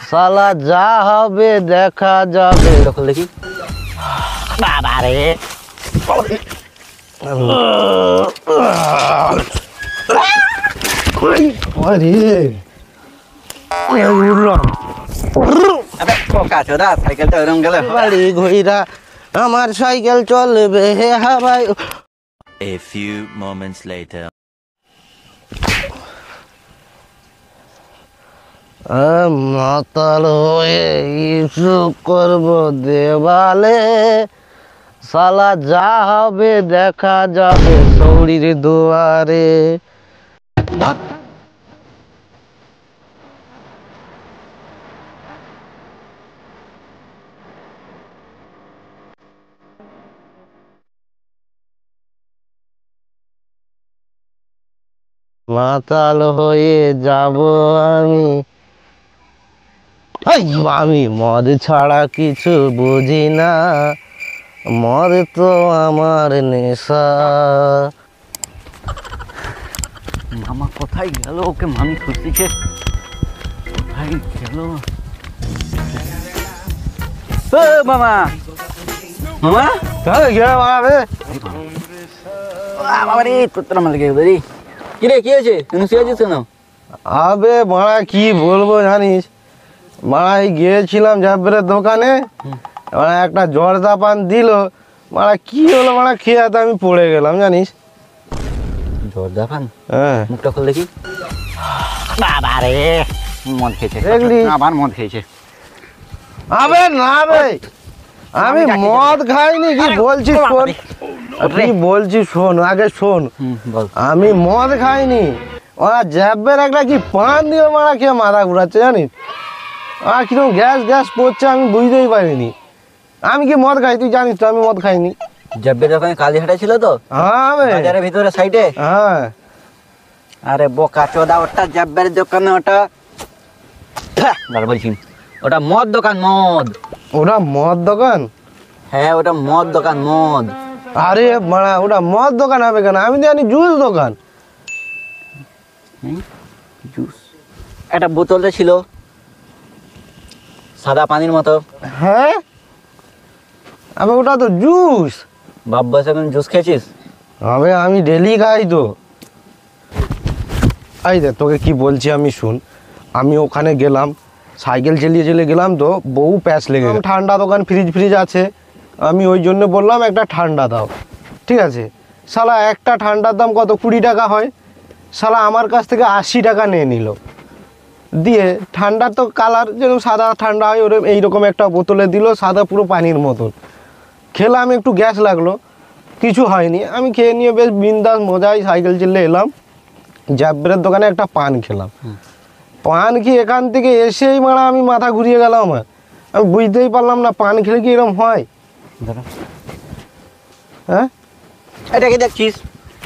শালা যা হবে দেখা যাবে। তখন দেখি বাবা রে সাইকেলটা ওরম গেলে বাড়ি ঘুরা আমার সাইকেল চলবে হে হাওয়ায়। A few moments later. মাতাল হয়ে ইস্যু করবো দেওয়ালে, শালা যা হবে দেখা যাবে সৌরির দুয়ারে। মাতাল হয়ে যাব আমি, আমি মদ ছাড়া কিছু বুঝি না, মদ তো আমার নেশা। মামা কোথায় গেল? ওকে মামি খুঁজছে, কোথায় গেল? মামা মামা বাবা রে তোর মাল গে রে, কি রে কি হয়েছে? তুমি শুয়ে আছিস কেন? আবে মারা কি বলবো জানিস, মারা গিয়েছিলাম জাব্বেরের দোকানে, মারা একটা জর্দা পান দিল, মারা কি হলো মারা খেয়ে তো আমি পড়ে গেলাম জানিস। জর্দা পান? হ্যাঁ মুখটা খুল দেখি। বাবা রে মদ খেয়েছে, দেখলি? আবার মদ খেয়েছে। আবে না বে, আমি মদ খাইনি, কি বলছিস শোন, কি বলছিস শোন, আগে শোন। বল। আমি মদ খাইনি, ওরা জ্যাবের একটা কি পান দিয়ে মারা খেয়ে মাথা ঘুরাচ্ছে জানিস, আর কিরকম গ্যাস গ্যাস পড়ছে আমি বুঝতেই পারিনি। আমি কি মদ খাই তুই জানিস তো, আমি মদ খাইনি। জব্বের দোকানে কালীহাটা ছিল তো, হ্যাঁ বাজারের ভিতরে সাইডে। হ্যাঁ আরে বোকা চোদা, ওটা জব্বের দোকানে, ওটা বলছি ওটা মদ দোকান, মদ। ওটা মদ দোকান? হ্যাঁ ওটা মদ দোকান, মদ। আরে মারা ওটা মদ দোকান হবে কেন, আমি তো জানি জুস দোকান। জুস? একটা বোতলটা ছিল সাদা পানির মতো। হ্যাঁ আবে ওটা তো জুস। বাব্বা এখন জুস খেয়েছিস? আবে আমি ডেলি খাই তো। এই দেখ তোকে কি বলছি আমি শুন, আমি ওখানে গেলাম, সাইকেল চালিয়ে চলে গেলাম তো বহু প্যাস লেগে গেল। ঠান্ডা দোকান, ফ্রিজ ফ্রিজ আছে, আমি ওই জন্য বললাম একটা ঠান্ডা দাও, ঠিক আছে। শালা একটা ঠান্ডার দাম কত, 20 টাকা হয়, শালা আমার কাছ থেকে 80 টাকা নিয়ে নিল। দিয়ে ঠান্ডার তো কালার যেরকম সাদা ঠান্ডা হয় ওরকম এইরকম একটা বোতলে দিল, সাদা পুরো পানির মতন। খেলাম, একটু গ্যাস লাগলো, কিছু হয়নি, আমি খেয়ে নিয়ে বেশ বিন্দাস মজায় সাইকেল চালিয়ে এলাম। জাব্বেরের দোকানে একটা পান খেলাম, পান খেয়ে এখান থেকে এসেই মারা আমি মাথা ঘুরিয়ে গেলাম আমার, আমি বুঝতেই পারলাম না পান খেলে কি এরকম হয়। হ্যাঁ এটা কি দেখছিস,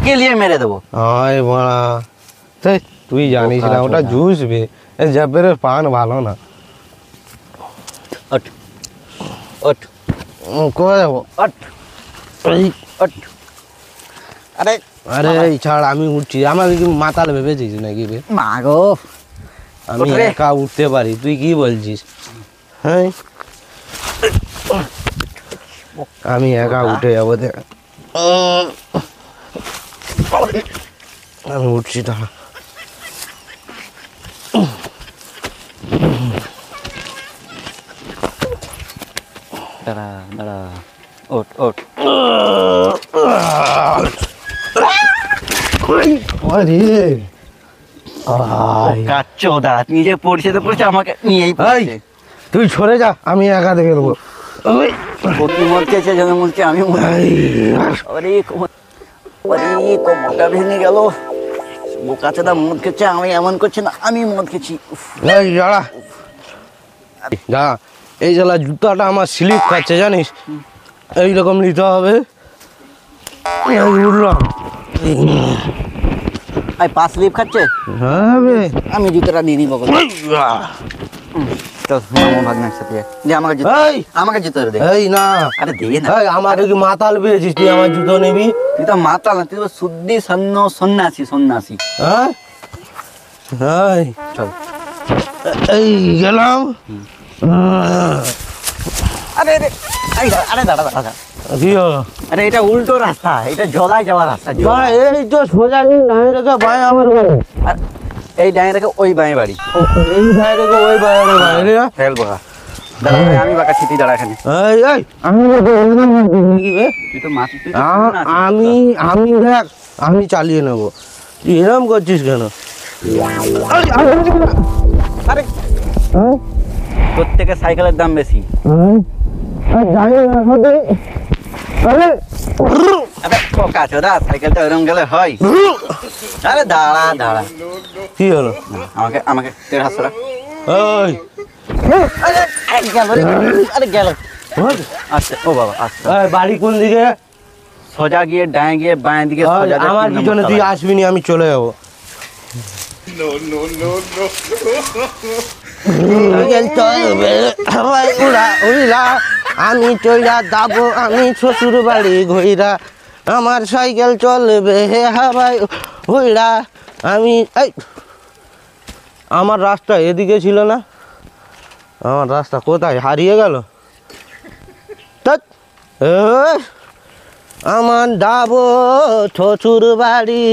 কেলিয়ে মেরে দেবো। হয় মারা, তুই জানিস না ওটা জুস বে, জাব্বেরের পান ভালো না। ওঠ ওঠ কোথায় যাবো? ওঠ ওঠ। আরে আরে ছাড়, আমি উঠছি, আমার কি মাতাল ভেবেছিস নাকি বে? মা গো, আমি একা উঠতে পারি, তুই কি বলছিস? হ্যাঁ আমি একা উঠে যাবো, দেখ আমি উঠছি দাঁড়া। দাঁড়া দাঁড়া, ওঠ ওঠ। চোদা নিজে পড়ছে তো পড়ছে, আমাকে নিয়েই পড়ছে। তুই সরে যা, আমি একা দেখে নেবো। প্রতি মদ খেয়েছে যেন বলছে আমি কোমরটা ভেঙে গেল। বোকা চোদা মদ খেয়েছে, আমি এমন করছে না, আমি মদ খেয়েছি। যা, এই শালা জুতাটা আমার স্লিপ খাচ্ছে জানিস, এইরকম নিতে হবে। উঠলাম, পা স্লিপ খাচ্ছে, হ্যাঁ আমি জুতোটা নিয়ে নিবো। আমাকে জুতো দে। এই না, আরে দে না। আমাকে কি মাতাল পেয়েছিস তুই, আমার জুতো নিবি? তুই তো মাতাল না, তুই তো শুদ্ধি সন্ন্যাসী, সন্ন্যাসী। হ্যাঁ এই চল। এই গেলাম। আরে আরে এই দাঁড়া, আরে দাঁড়া দাঁড়া দাঁড়া। কি হলো? আরে এটা উল্টো রাস্তা, এটা জলায় যাওয়ার রাস্তা। ভাই এই তো সোজা নিয়ে নাই রেখে ভাই আমার বাড়ি, আর এই ডাইনে রেখে ওই বাঁয়ে বাড়ি। এই ভাই রেখে ওই বাইরে বাইরে। ফেল বাঁকা। দাঁড়া আমি বাঁকা ছিটি দাঁড়া এখানে। এই এই আমি কি বে? তুই তো মাটি তুই তো আমি আমি দেখ আমি চালিয়ে নেবো, তুই এরম করছিস কেন? আরে তোর থেকে সাইকেলের দাম বেশি। আরে পোকা চোদা, সাইকেলটা ওরম গেলে হয়? আরে দাঁড়া দাঁড়া, কি হলো? আমাকে আমাকে তের হাত সরা। ওই আরে আরে গেল রে, আরে গেল। আচ্ছা ও বাবা আচ্ছা, এই, বাড়ি কোন দিকে? সোজা গিয়ে ডাঁয়ে গিয়ে বাঁয়ে দিকে ওই, সোজা আমার পিছনে তুই আসবি নি, আমি চলে যাবো। আমি চইরা যাবো, আমি শ্বশুর বাড়ি ঘইরা, আমার সাইকেল চলবে হাবাই ঘইরা। আমি এই আমার রাস্তা এদিকে ছিল না, আমার রাস্তা কোথায় হারিয়ে গেল? ধ্যাৎ, এই, আমার যাবো শ্বশুর বাড়ি।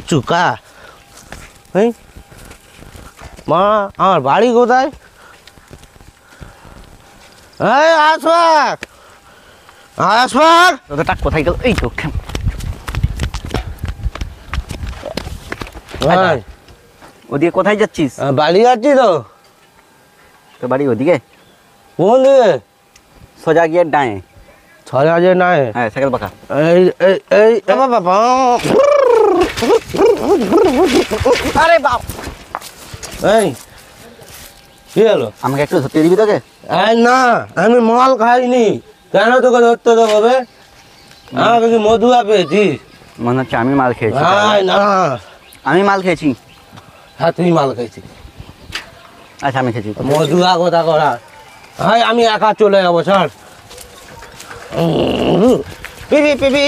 চুকা এই মা, আমার বাড়ি কোথায়? এই আসবাক আসবাক, তোদেরটা কোথায় গেল? এই তো ভাই, ওদিকে কোথায় যাচ্ছিস? বাড়ি যাচ্ছি তো। তোর বাড়ি ওদিকে? কোন দিকে? সোজা গিয়ে ডাঁয়ে। 6,000 নাই? হ্যাঁ সাইকেল বাঁকা। এই এই এই বাবা, আরে বাপ, এই কি হলো? আমাকে একটু ধরতে দিবি তোকে? এই না, আমি মাল খাইনি, কেন তোকে ধরতে দেবে? আমাকে কি মধুয়া পেয়েছিস? মনে হচ্ছে আমি মাল খেয়েছি। এই না, আমি মাল খেয়েছি। হ্যাঁ তুই মাল খাইছিস। আচ্ছা আমি খেয়েছি। মধুয়া কথা করা, হাই আমি একা চলে যাবো স্যার। পিপি পিপি